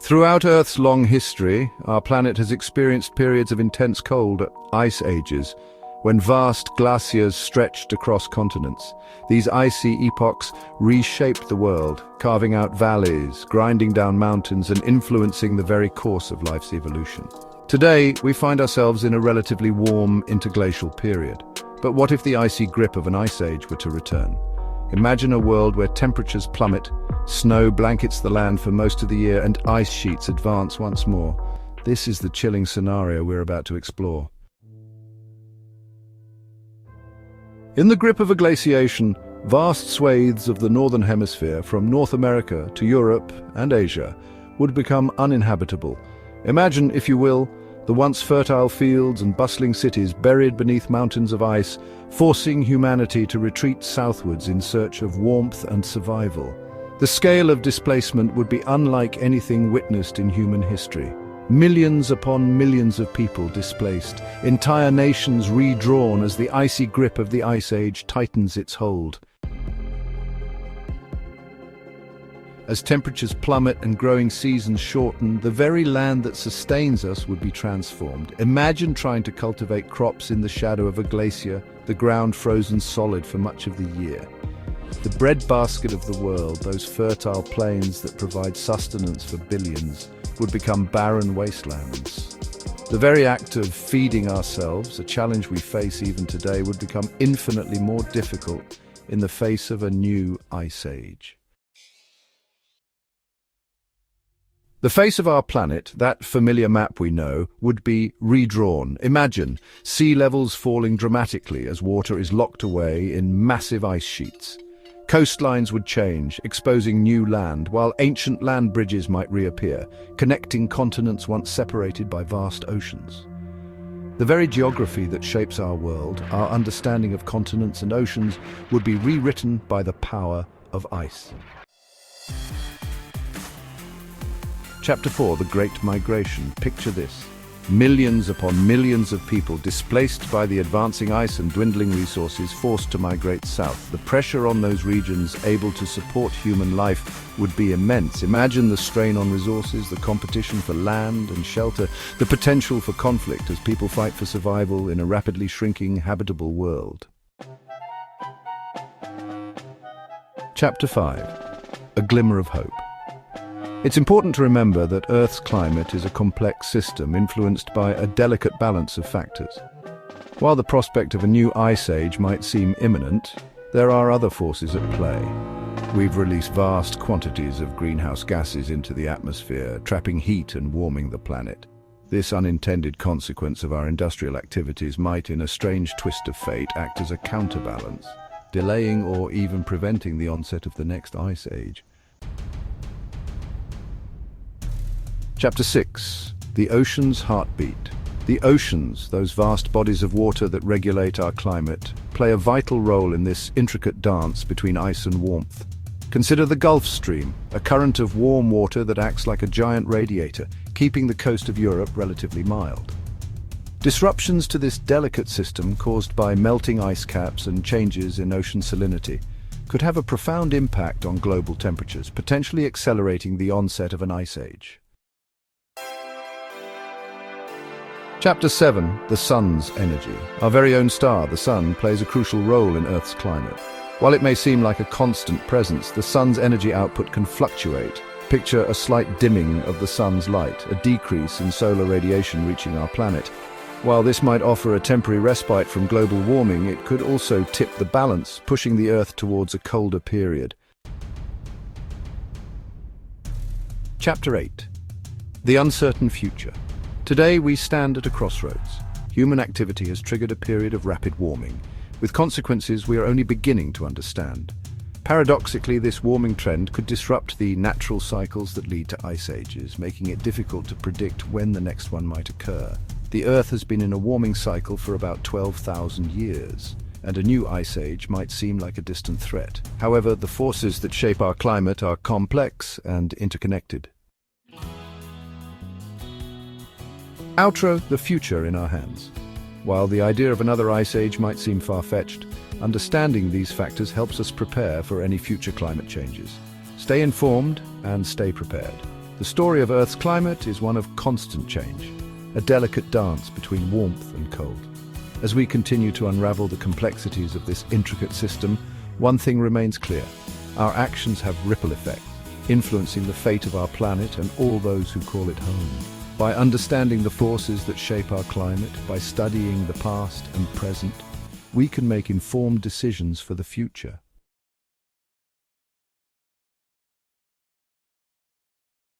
Throughout Earth's long history, our planet has experienced periods of intense cold, ice ages, when vast glaciers stretched across continents. These icy epochs reshaped the world, carving out valleys, grinding down mountains, and influencing the very course of life's evolution. Today, we find ourselves in a relatively warm interglacial period. But what if the icy grip of an ice age were to return? Imagine a world where temperatures plummet, snow blankets the land for most of the year, and ice sheets advance once more. This is the chilling scenario we're about to explore. In the grip of a glaciation, vast swathes of the northern hemisphere, from North America to Europe and Asia, would become uninhabitable. Imagine, if you will, the once fertile fields and bustling cities buried beneath mountains of ice, forcing humanity to retreat southwards in search of warmth and survival. The scale of displacement would be unlike anything witnessed in human history. Millions upon millions of people displaced, entire nations redrawn as the icy grip of the Ice Age tightens its hold. As temperatures plummet and growing seasons shorten, the very land that sustains us would be transformed. Imagine trying to cultivate crops in the shadow of a glacier, the ground frozen solid for much of the year. The breadbasket of the world, those fertile plains that provide sustenance for billions, would become barren wastelands. The very act of feeding ourselves, a challenge we face even today, would become infinitely more difficult in the face of a new ice age. The face of our planet, that familiar map we know, would be redrawn. Imagine sea levels falling dramatically as water is locked away in massive ice sheets. Coastlines would change, exposing new land, while ancient land bridges might reappear, connecting continents once separated by vast oceans. The very geography that shapes our world, our understanding of continents and oceans, would be rewritten by the power of ice. Chapter 4, The Great Migration. Picture this. Millions upon millions of people displaced by the advancing ice and dwindling resources forced to migrate south. The pressure on those regions able to support human life would be immense. Imagine the strain on resources, the competition for land and shelter, the potential for conflict as people fight for survival in a rapidly shrinking habitable world. Chapter 5, A Glimmer of Hope. It's important to remember that Earth's climate is a complex system influenced by a delicate balance of factors. While the prospect of a new ice age might seem imminent, there are other forces at play. We've released vast quantities of greenhouse gases into the atmosphere, trapping heat and warming the planet. This unintended consequence of our industrial activities might, in a strange twist of fate, act as a counterbalance, delaying or even preventing the onset of the next ice age. Chapter 6, The Ocean's Heartbeat. The oceans, those vast bodies of water that regulate our climate, play a vital role in this intricate dance between ice and warmth. Consider the Gulf Stream, a current of warm water that acts like a giant radiator, keeping the coast of Europe relatively mild. Disruptions to this delicate system caused by melting ice caps and changes in ocean salinity could have a profound impact on global temperatures, potentially accelerating the onset of an ice age. Chapter 7, The Sun's Energy. Our very own star, the Sun, plays a crucial role in Earth's climate. While it may seem like a constant presence, the Sun's energy output can fluctuate. Picture a slight dimming of the Sun's light, a decrease in solar radiation reaching our planet. While this might offer a temporary respite from global warming, it could also tip the balance, pushing the Earth towards a colder period. Chapter 8, The Uncertain Future. Today we stand at a crossroads. Human activity has triggered a period of rapid warming, with consequences we are only beginning to understand. Paradoxically, this warming trend could disrupt the natural cycles that lead to ice ages, making it difficult to predict when the next one might occur. The Earth has been in a warming cycle for about 12,000 years, and a new ice age might seem like a distant threat. However, the forces that shape our climate are complex and interconnected. Outro, the future in our hands. While the idea of another ice age might seem far-fetched, understanding these factors helps us prepare for any future climate changes. Stay informed and stay prepared. The story of Earth's climate is one of constant change, a delicate dance between warmth and cold. As we continue to unravel the complexities of this intricate system, one thing remains clear. Our actions have ripple effects, influencing the fate of our planet and all those who call it home. By understanding the forces that shape our climate, by studying the past and present, we can make informed decisions for the future.